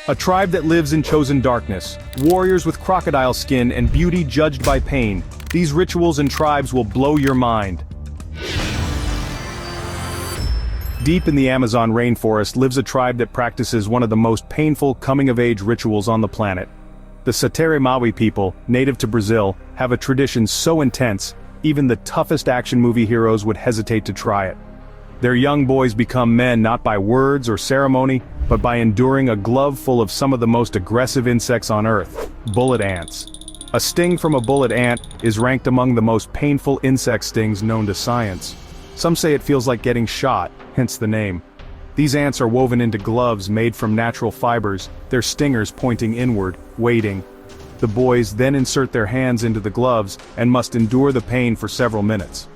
A tribe that lives in chosen darkness, warriors with crocodile skin and beauty judged by pain. These rituals and tribes will blow your mind. Deep in the Amazon rainforest lives a tribe that practices one of the most painful coming-of-age rituals on the planet. The Satere-Maui people, native to Brazil, have a tradition so intense, even the toughest action movie heroes would hesitate to try it. Their young boys become men not by words or ceremony, but by enduring a glove full of some of the most aggressive insects on Earth, bullet ants. A sting from a bullet ant is ranked among the most painful insect stings known to science. Some say it feels like getting shot, hence the name. These ants are woven into gloves made from natural fibers, their stingers pointing inward, waiting. The boys then insert their hands into the gloves and must endure the pain for several minutes.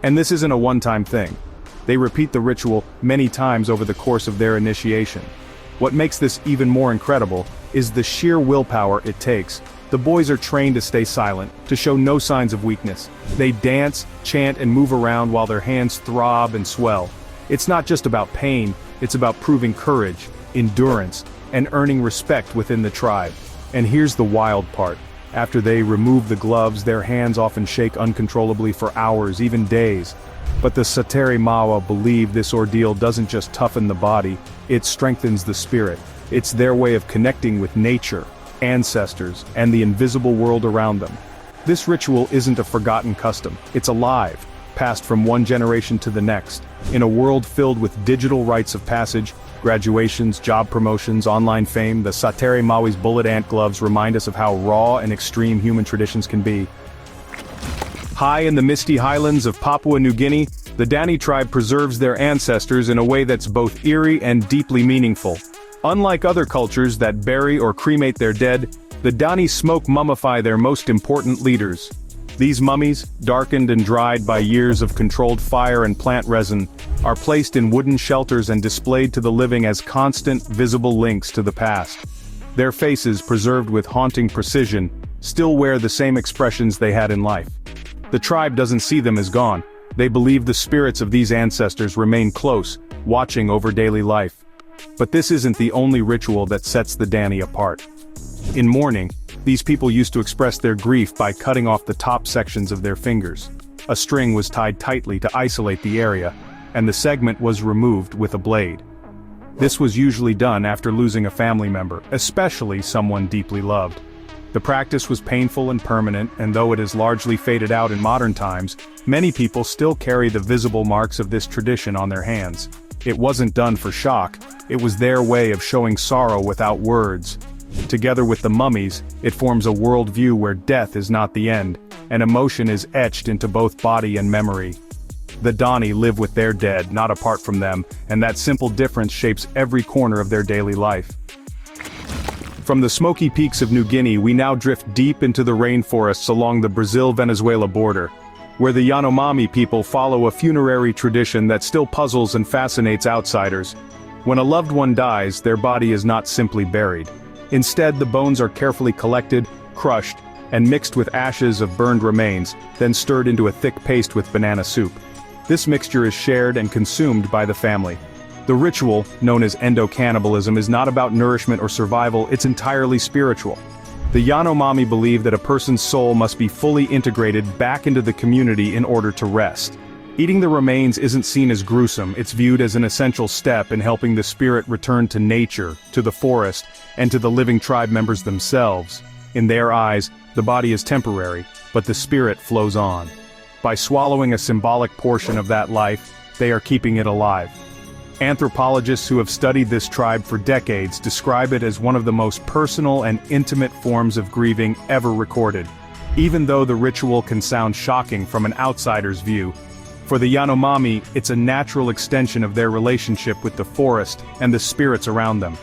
And this isn't a one-time thing. They repeat the ritual many times over the course of their initiation. What makes this even more incredible is the sheer willpower it takes. The boys are trained to stay silent, to show no signs of weakness. They dance, chant and move around while their hands throb and swell. It's not just about pain, it's about proving courage, endurance, and earning respect within the tribe. And here's the wild part. After they remove the gloves, their hands often shake uncontrollably for hours, even days. But the Satere-Maui believe this ordeal doesn't just toughen the body, it strengthens the spirit. It's their way of connecting with nature, ancestors, and the invisible world around them. This ritual isn't a forgotten custom, it's alive, passed from one generation to the next. In a world filled with digital rites of passage, graduations, job promotions, online fame, the Satere-Maui's bullet ant gloves remind us of how raw and extreme human traditions can be. High in the misty highlands of Papua New Guinea, the Dani tribe preserves their ancestors in a way that's both eerie and deeply meaningful. Unlike other cultures that bury or cremate their dead, the Dani smoke mummify their most important leaders. These mummies, darkened and dried by years of controlled fire and plant resin, are placed in wooden shelters and displayed to the living as constant, visible links to the past. Their faces, preserved with haunting precision, still wear the same expressions they had in life. The tribe doesn't see them as gone. They believe the spirits of these ancestors remain close, watching over daily life. But this isn't the only ritual that sets the Dani apart. In mourning, these people used to express their grief by cutting off the top sections of their fingers. A string was tied tightly to isolate the area, and the segment was removed with a blade. This was usually done after losing a family member, especially someone deeply loved. The practice was painful and permanent, and though it has largely faded out in modern times, many people still carry the visible marks of this tradition on their hands. It wasn't done for shock, it was their way of showing sorrow without words. Together with the mummies, it forms a worldview where death is not the end, and emotion is etched into both body and memory. The Dani live with their dead, not apart from them, and that simple difference shapes every corner of their daily life. From the smoky peaks of New Guinea, we now drift deep into the rainforests along the Brazil-Venezuela border, where the Yanomami people follow a funerary tradition that still puzzles and fascinates outsiders. When a loved one dies, their body is not simply buried. Instead, the bones are carefully collected, crushed, and mixed with ashes of burned remains, then stirred into a thick paste with banana soup. This mixture is shared and consumed by the family. The ritual, known as endo-cannibalism, is not about nourishment or survival, it's entirely spiritual. The Yanomami believe that a person's soul must be fully integrated back into the community in order to rest. Eating the remains isn't seen as gruesome, it's viewed as an essential step in helping the spirit return to nature, to the forest, and to the living tribe members themselves. In their eyes, the body is temporary, but the spirit flows on. By swallowing a symbolic portion of that life, they are keeping it alive. Anthropologists who have studied this tribe for decades describe it as one of the most personal and intimate forms of grieving ever recorded. Even though the ritual can sound shocking from an outsider's view, for the Yanomami, it's a natural extension of their relationship with the forest and the spirits around them.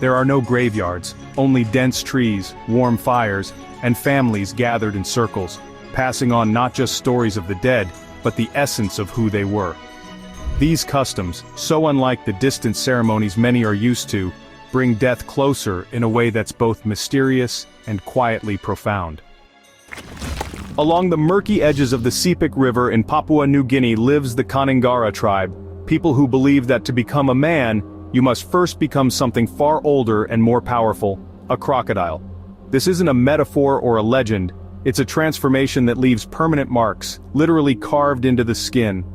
There are no graveyards, only dense trees, warm fires, and families gathered in circles, passing on not just stories of the dead, but the essence of who they were. These customs, so unlike the distant ceremonies many are used to, bring death closer in a way that's both mysterious and quietly profound. Along the murky edges of the Sepik River in Papua New Guinea lives the Kaningara tribe, people who believe that to become a man, you must first become something far older and more powerful, a crocodile. This isn't a metaphor or a legend, it's a transformation that leaves permanent marks, literally carved into the skin.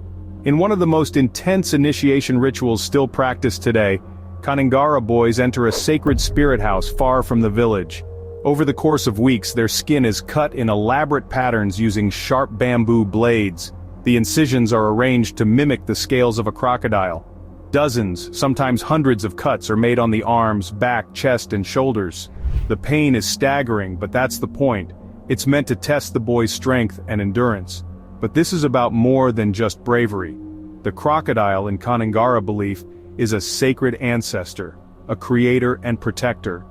In one of the most intense initiation rituals still practiced today, Kaningara boys enter a sacred spirit house far from the village. Over the course of weeks, their skin is cut in elaborate patterns using sharp bamboo blades. The incisions are arranged to mimic the scales of a crocodile. Dozens, sometimes hundreds of cuts are made on the arms, back, chest, and shoulders. The pain is staggering, but that's the point. It's meant to test the boy's strength and endurance. But this is about more than just bravery. The crocodile, in Kaningara belief, is a sacred ancestor, a creator and protector.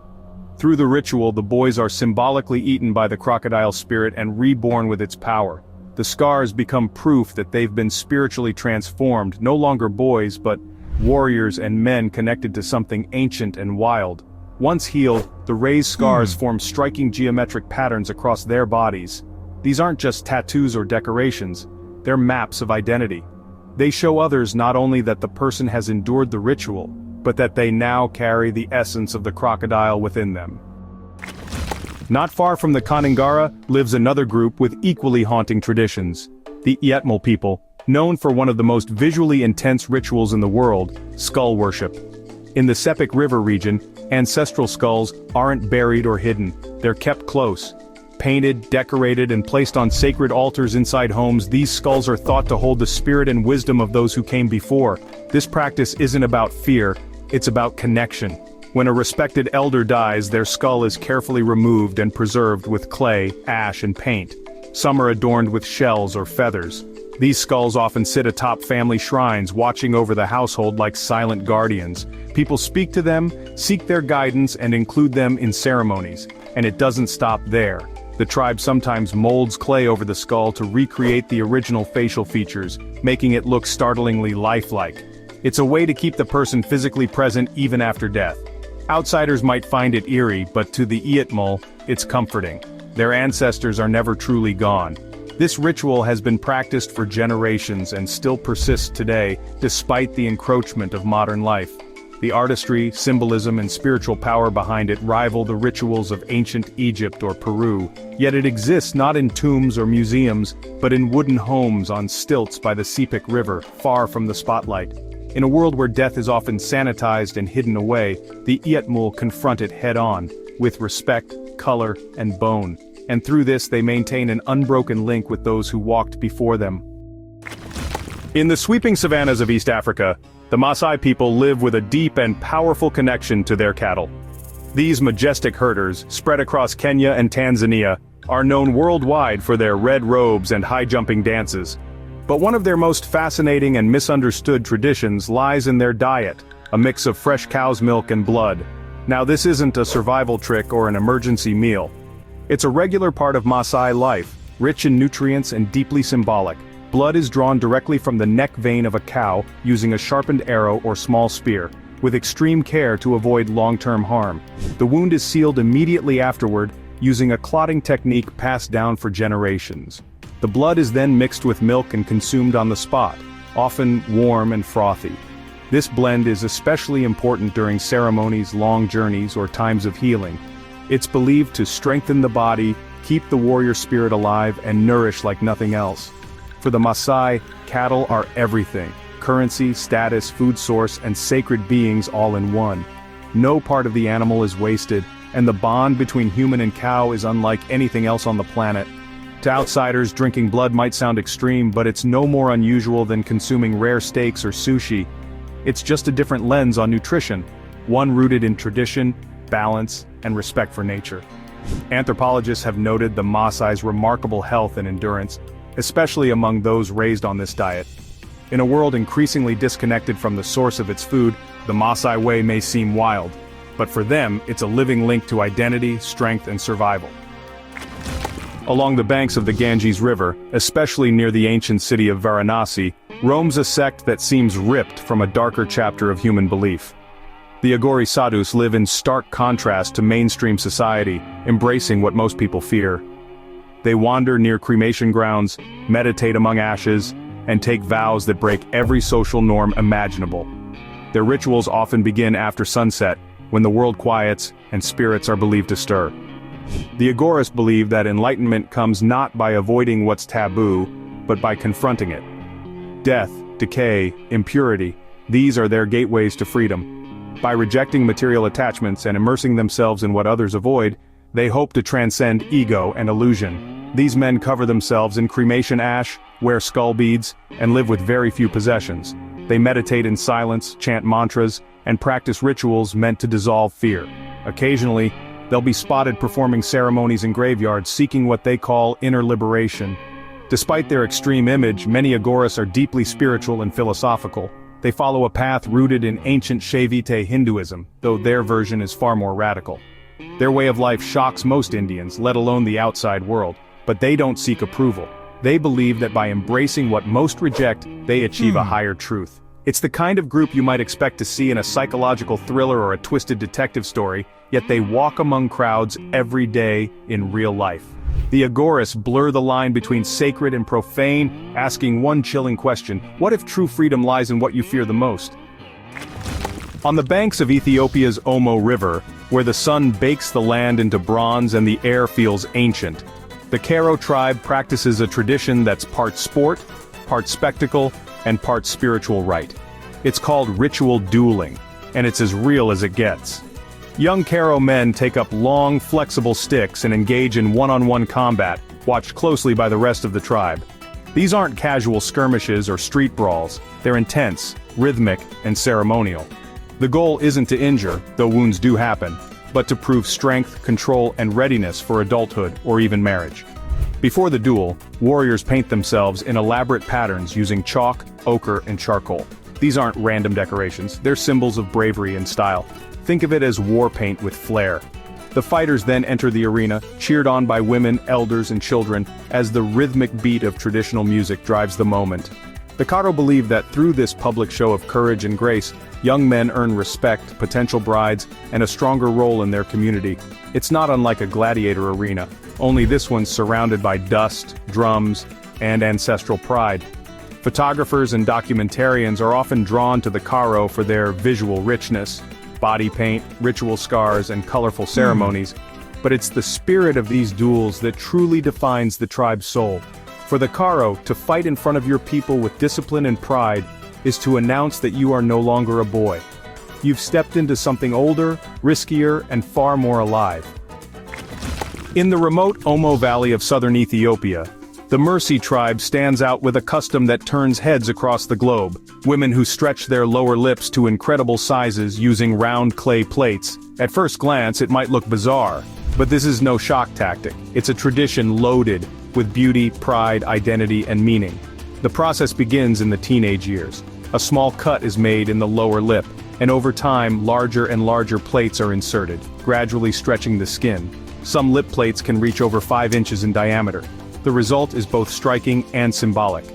Through the ritual, the boys are symbolically eaten by the crocodile spirit and reborn with its power. The scars become proof that they've been spiritually transformed, no longer boys but warriors and men connected to something ancient and wild. Once healed, the raised scars form striking geometric patterns across their bodies. These aren't just tattoos or decorations, they're maps of identity. They show others not only that the person has endured the ritual, but that they now carry the essence of the crocodile within them. Not far from the Kaningara lives another group with equally haunting traditions, the Yetmal people, known for one of the most visually intense rituals in the world, skull worship. In the Sepik River region, ancestral skulls aren't buried or hidden, they're kept close. Painted, decorated, and placed on sacred altars inside homes, these skulls are thought to hold the spirit and wisdom of those who came before. This practice isn't about fear, it's about connection. When a respected elder dies, their skull is carefully removed and preserved with clay, ash, and paint. Some are adorned with shells or feathers. These skulls often sit atop family shrines, watching over the household like silent guardians. People speak to them, seek their guidance, and include them in ceremonies. And it doesn't stop there. The tribe sometimes molds clay over the skull to recreate the original facial features, making it look startlingly lifelike. It's a way to keep the person physically present even after death. Outsiders might find it eerie, but to the Yetmal, it's comforting. Their ancestors are never truly gone. This ritual has been practiced for generations and still persists today, despite the encroachment of modern life. The artistry, symbolism, and spiritual power behind it rival the rituals of ancient Egypt or Peru, yet it exists not in tombs or museums, but in wooden homes on stilts by the Sepik River, far from the spotlight. In a world where death is often sanitized and hidden away, the Yetmal confront it head-on, with respect, color, and bone. And through this they maintain an unbroken link with those who walked before them. In the sweeping savannas of East Africa, the Masai people live with a deep and powerful connection to their cattle. These majestic herders, spread across Kenya and Tanzania, are known worldwide for their red robes and high-jumping dances. But one of their most fascinating and misunderstood traditions lies in their diet, a mix of fresh cow's milk and blood. Now this isn't a survival trick or an emergency meal. It's a regular part of Masai life, rich in nutrients and deeply symbolic. Blood is drawn directly from the neck vein of a cow using a sharpened arrow or small spear, with extreme care to avoid long-term harm. The wound is sealed immediately afterward, using a clotting technique passed down for generations. The blood is then mixed with milk and consumed on the spot, often warm and frothy. This blend is especially important during ceremonies, long journeys, or times of healing. It's believed to strengthen the body, keep the warrior spirit alive, and nourish like nothing else. For the Masai, cattle are everything: currency, status, food source, and sacred beings all in one. No part of the animal is wasted, and the bond between human and cow is unlike anything else on the planet. To outsiders, drinking blood might sound extreme, but it's no more unusual than consuming rare steaks or sushi. It's just a different lens on nutrition, one rooted in tradition, balance, and respect for nature. Anthropologists have noted the Maasai's remarkable health and endurance, especially among those raised on this diet. In a world increasingly disconnected from the source of its food, the Maasai way may seem wild, but for them, it's a living link to identity, strength, and survival. Along the banks of the Ganges River, especially near the ancient city of Varanasi, roams a sect that seems ripped from a darker chapter of human belief. The Aghori Sadhus live in stark contrast to mainstream society, embracing what most people fear. They wander near cremation grounds, meditate among ashes, and take vows that break every social norm imaginable. Their rituals often begin after sunset, when the world quiets and spirits are believed to stir. The Aghoris believe that enlightenment comes not by avoiding what's taboo, but by confronting it. Death, decay, impurity, these are their gateways to freedom. By rejecting material attachments and immersing themselves in what others avoid, they hope to transcend ego and illusion. These men cover themselves in cremation ash, wear skull beads, and live with very few possessions. They meditate in silence, chant mantras, and practice rituals meant to dissolve fear. Occasionally, they'll be spotted performing ceremonies in graveyards seeking what they call inner liberation. Despite their extreme image, many Aghoris are deeply spiritual and philosophical. They follow a path rooted in ancient Shaivite Hinduism, though their version is far more radical. Their way of life shocks most Indians, let alone the outside world, but they don't seek approval. They believe that by embracing what most reject, they achieve a higher truth. It's the kind of group you might expect to see in a psychological thriller or a twisted detective story, yet they walk among crowds every day in real life. The Aghoris blur the line between sacred and profane, asking one chilling question: what if true freedom lies in what you fear the most? On the banks of Ethiopia's Omo River, where the sun bakes the land into bronze and the air feels ancient, the Caro tribe practices a tradition that's part sport, part spectacle, and part spiritual rite. It's called ritual dueling, and it's as real as it gets. Young Caro men take up long, flexible sticks and engage in one-on-one combat, watched closely by the rest of the tribe. These aren't casual skirmishes or street brawls, they're intense, rhythmic, and ceremonial. The goal isn't to injure, though wounds do happen, but to prove strength, control, and readiness for adulthood or even marriage. Before the duel, warriors paint themselves in elaborate patterns using chalk, ochre, and charcoal. These aren't random decorations, they're symbols of bravery and style. Think of it as war paint with flair. The fighters then enter the arena, cheered on by women, elders, and children, as the rhythmic beat of traditional music drives the moment. The Caro believe that through this public show of courage and grace, young men earn respect, potential brides, and a stronger role in their community. It's not unlike a gladiator arena, only this one's surrounded by dust, drums, and ancestral pride. Photographers and documentarians are often drawn to the Caro for their visual richness, body paint, ritual scars, and colorful ceremonies, but it's the spirit of these duels that truly defines the tribe's soul. For the Caro, to fight in front of your people with discipline and pride is to announce that you are no longer a boy. You've stepped into something older, riskier, and far more alive. In the remote Omo Valley of southern Ethiopia, the Mersi tribe stands out with a custom that turns heads across the globe. Women who stretch their lower lips to incredible sizes using round clay plates. At first glance, it might look bizarre, but this is no shock tactic. It's a tradition loaded with beauty, pride, identity, and meaning. The process begins in the teenage years. A small cut is made in the lower lip, and over time, larger and larger plates are inserted, gradually stretching the skin. Some lip plates can reach over 5 inches in diameter. The result is both striking and symbolic.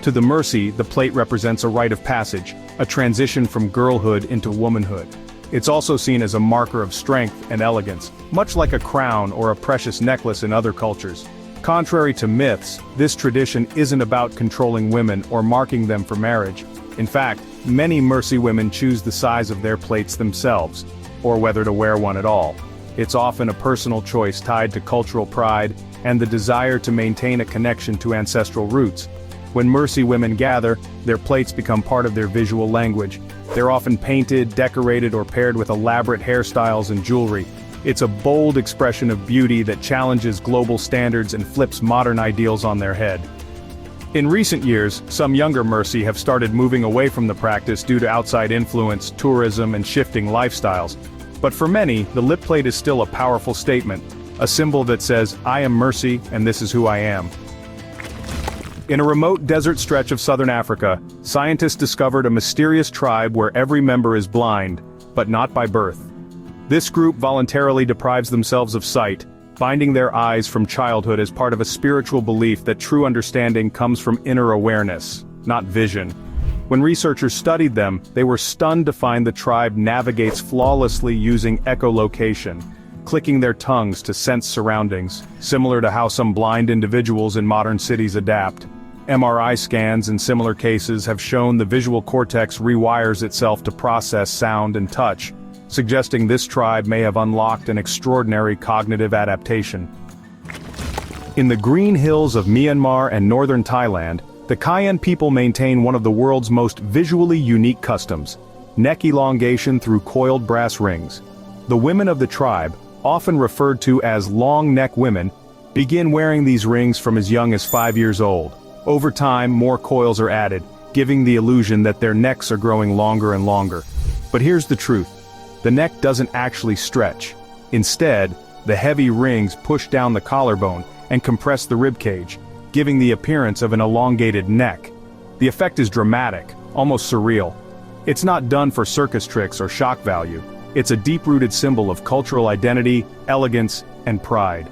To the Mersi, the plate represents a rite of passage, a transition from girlhood into womanhood. It's also seen as a marker of strength and elegance, much like a crown or a precious necklace in other cultures. Contrary to myths, this tradition isn't about controlling women or marking them for marriage. In fact, many Mersi women choose the size of their plates themselves, or whether to wear one at all. It's often a personal choice tied to cultural pride and the desire to maintain a connection to ancestral roots. When Mersi women gather, their plates become part of their visual language. They're often painted, decorated, or paired with elaborate hairstyles and jewelry. It's a bold expression of beauty that challenges global standards and flips modern ideals on their head. In recent years, some younger Mersi have started moving away from the practice due to outside influence, tourism, and shifting lifestyles. But for many, the lip plate is still a powerful statement, a symbol that says, "I am Mersi, and this is who I am." In a remote desert stretch of southern Africa, scientists discovered a mysterious tribe where every member is blind, but not by birth. This group voluntarily deprives themselves of sight, binding their eyes from childhood as part of a spiritual belief that true understanding comes from inner awareness, not vision. When researchers studied them, they were stunned to find the tribe navigates flawlessly using echolocation, clicking their tongues to sense surroundings, similar to how some blind individuals in modern cities adapt. MRI scans in similar cases have shown the visual cortex rewires itself to process sound and touch, suggesting this tribe may have unlocked an extraordinary cognitive adaptation. In the green hills of Myanmar and northern Thailand, the Cayenne people maintain one of the world's most visually unique customs: neck elongation through coiled brass rings. The women of the tribe, often referred to as long-neck women, begin wearing these rings from as young as 5 years old. Over time, more coils are added, giving the illusion that their necks are growing longer and longer. But here's the truth: the neck doesn't actually stretch. Instead, the heavy rings push down the collarbone and compress the ribcage, giving the appearance of an elongated neck. The effect is dramatic, almost surreal. It's not done for circus tricks or shock value. It's a deep-rooted symbol of cultural identity, elegance, and pride.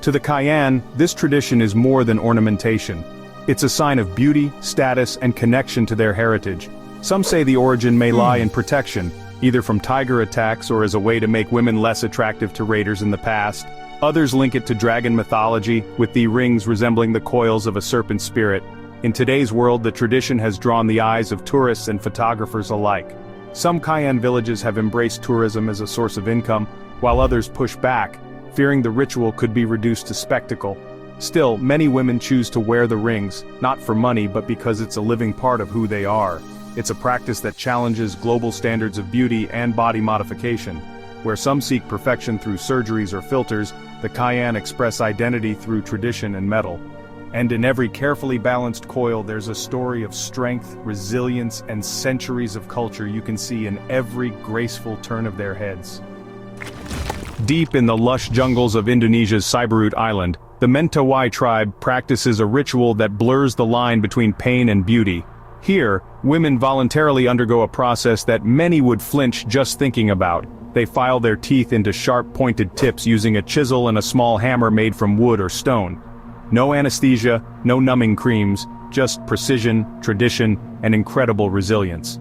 To the Cayenne, this tradition is more than ornamentation. It's a sign of beauty, status, and connection to their heritage. Some say the origin may lie in protection, either from tiger attacks or as a way to make women less attractive to raiders in the past. Others link it to dragon mythology, with the rings resembling the coils of a serpent spirit. In today's world, the tradition has drawn the eyes of tourists and photographers alike. Some Cayenne villages have embraced tourism as a source of income, while others push back, fearing the ritual could be reduced to spectacle. Still, many women choose to wear the rings, not for money but because it's a living part of who they are. It's a practice that challenges global standards of beauty and body modification. Where some seek perfection through surgeries or filters, the Cayenne express identity through tradition and metal. And in every carefully balanced coil there's a story of strength, resilience, and centuries of culture you can see in every graceful turn of their heads. Deep in the lush jungles of Indonesia's Siberut Island, the Mentoai tribe practices a ritual that blurs the line between pain and beauty. Here, women voluntarily undergo a process that many would flinch just thinking about. They file their teeth into sharp pointed tips using a chisel and a small hammer made from wood or stone. No anesthesia, no numbing creams, just precision, tradition, and incredible resilience.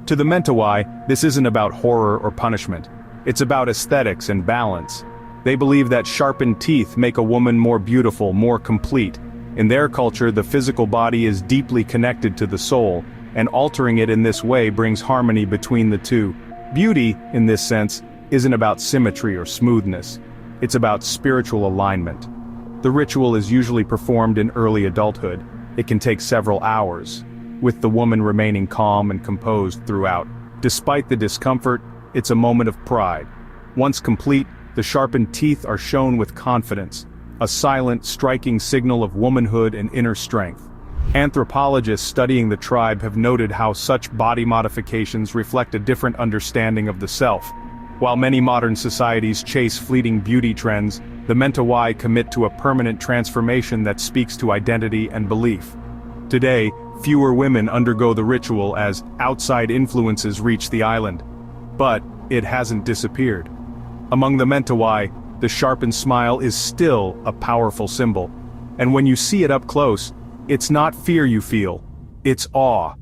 To the Mentoai, this isn't about horror or punishment. It's about aesthetics and balance. They believe that sharpened teeth make a woman more beautiful, more complete. In their culture, the physical body is deeply connected to the soul, and altering it in this way brings harmony between the two. Beauty, in this sense, isn't about symmetry or smoothness. It's about spiritual alignment. The ritual is usually performed in early adulthood. It can take several hours, with the woman remaining calm and composed throughout. Despite the discomfort, it's a moment of pride. Once complete, the sharpened teeth are shown with confidence, a silent, striking signal of womanhood and inner strength. Anthropologists studying the tribe have noted how such body modifications reflect a different understanding of the self. While many modern societies chase fleeting beauty trends, the Mentoai commit to a permanent transformation that speaks to identity and belief. Today, fewer women undergo the ritual as outside influences reach the island. But it hasn't disappeared. Among the Mentoai, the sharpened smile is still a powerful symbol. And when you see it up close, it's not fear you feel, it's awe.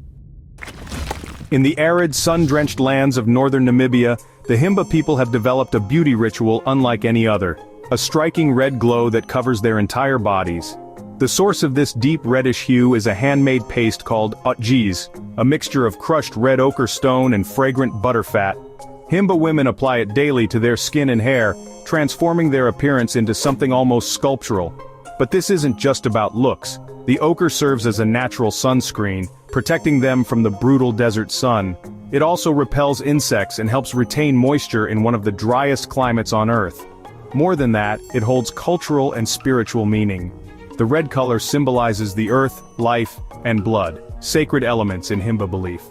In the arid, sun-drenched lands of northern Namibia, the Himba people have developed a beauty ritual unlike any other, a striking red glow that covers their entire bodies. The source of this deep reddish hue is a handmade paste called ochre, a mixture of crushed red ochre stone and fragrant butterfat. Himba women apply it daily to their skin and hair, transforming their appearance into something almost sculptural. But this isn't just about looks. The ochre serves as a natural sunscreen, protecting them from the brutal desert sun. It also repels insects and helps retain moisture in one of the driest climates on Earth. More than that, it holds cultural and spiritual meaning. The red color symbolizes the earth, life, and blood, sacred elements in Himba belief.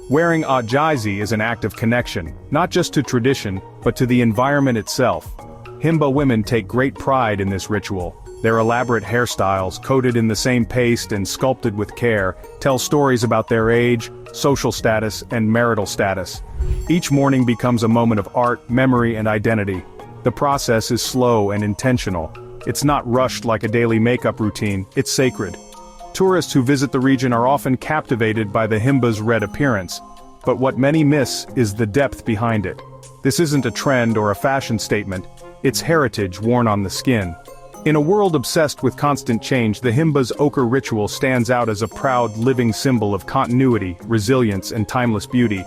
Wearing ochre is an act of connection, not just to tradition, but to the environment itself. Himba women take great pride in this ritual. Their elaborate hairstyles, coated in the same paste and sculpted with care, tell stories about their age, social status, and marital status. Each morning becomes a moment of art, memory, and identity. The process is slow and intentional. It's not rushed like a daily makeup routine, it's sacred. Tourists who visit the region are often captivated by the Himba's red appearance, but what many miss is the depth behind it. This isn't a trend or a fashion statement, it's heritage worn on the skin. In a world obsessed with constant change, the Himba's ochre ritual stands out as a proud, living symbol of continuity, resilience, and timeless beauty.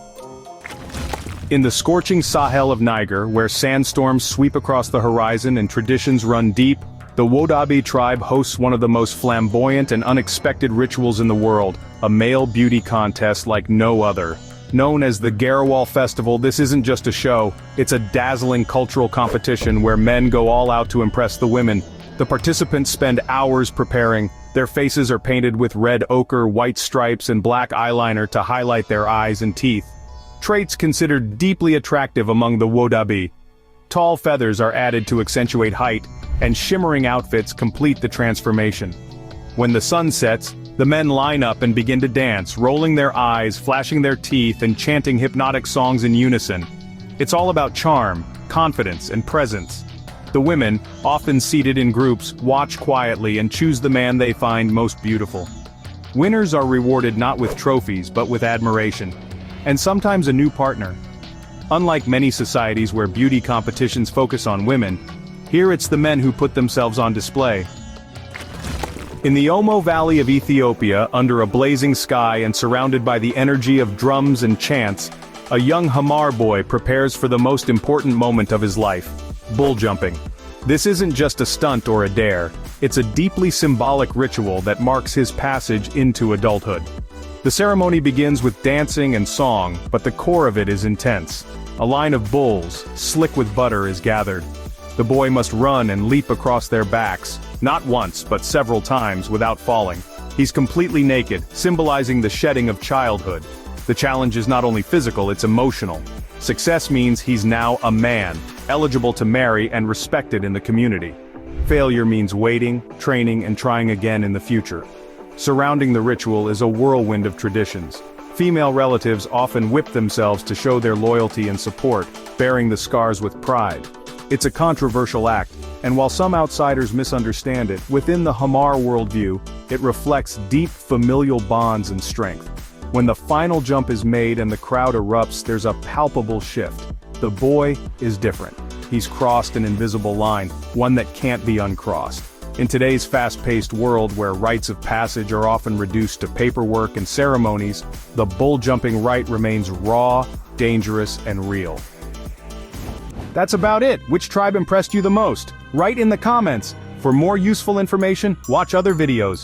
In the scorching Sahel of Niger, where sandstorms sweep across the horizon and traditions run deep, the Wodabe tribe hosts one of the most flamboyant and unexpected rituals in the world, a male beauty contest like no other. Known as the Garawal Festival, this isn't just a show, it's a dazzling cultural competition where men go all out to impress the women. The participants spend hours preparing, their faces are painted with red ochre, white stripes, and black eyeliner to highlight their eyes and teeth. Traits considered deeply attractive among the Wodabe. Tall feathers are added to accentuate height, and shimmering outfits complete the transformation. When the sun sets, the men line up and begin to dance, rolling their eyes, flashing their teeth, and chanting hypnotic songs in unison. It's all about charm, confidence, and presence. The women, often seated in groups, watch quietly and choose the man they find most beautiful. Winners are rewarded not with trophies but with admiration, and sometimes a new partner. Unlike many societies where beauty competitions focus on women, here it's the men who put themselves on display. In the Omo Valley of Ethiopia, under a blazing sky and surrounded by the energy of drums and chants, a young Hamar boy prepares for the most important moment of his life: bull jumping. This isn't just a stunt or a dare, it's a deeply symbolic ritual that marks his passage into adulthood. The ceremony begins with dancing and song, but the core of it is intense. A line of bulls, slick with butter, is gathered. The boy must run and leap across their backs, not once but several times without falling. He's completely naked, symbolizing the shedding of childhood. The challenge is not only physical, it's emotional. Success means he's now a man, eligible to marry and respected in the community. Failure means waiting, training, and trying again in the future. Surrounding the ritual is a whirlwind of traditions. Female relatives often whip themselves to show their loyalty and support, bearing the scars with pride. It's a controversial act, and while some outsiders misunderstand it, within the Hamar worldview, it reflects deep familial bonds and strength. When the final jump is made and the crowd erupts, there's a palpable shift. The boy is different. He's crossed an invisible line, one that can't be uncrossed. In today's fast-paced world where rites of passage are often reduced to paperwork and ceremonies, the bull jumping rite remains raw, dangerous, and real. That's about it. Which tribe impressed you the most? Write in the comments. For more useful information, watch other videos.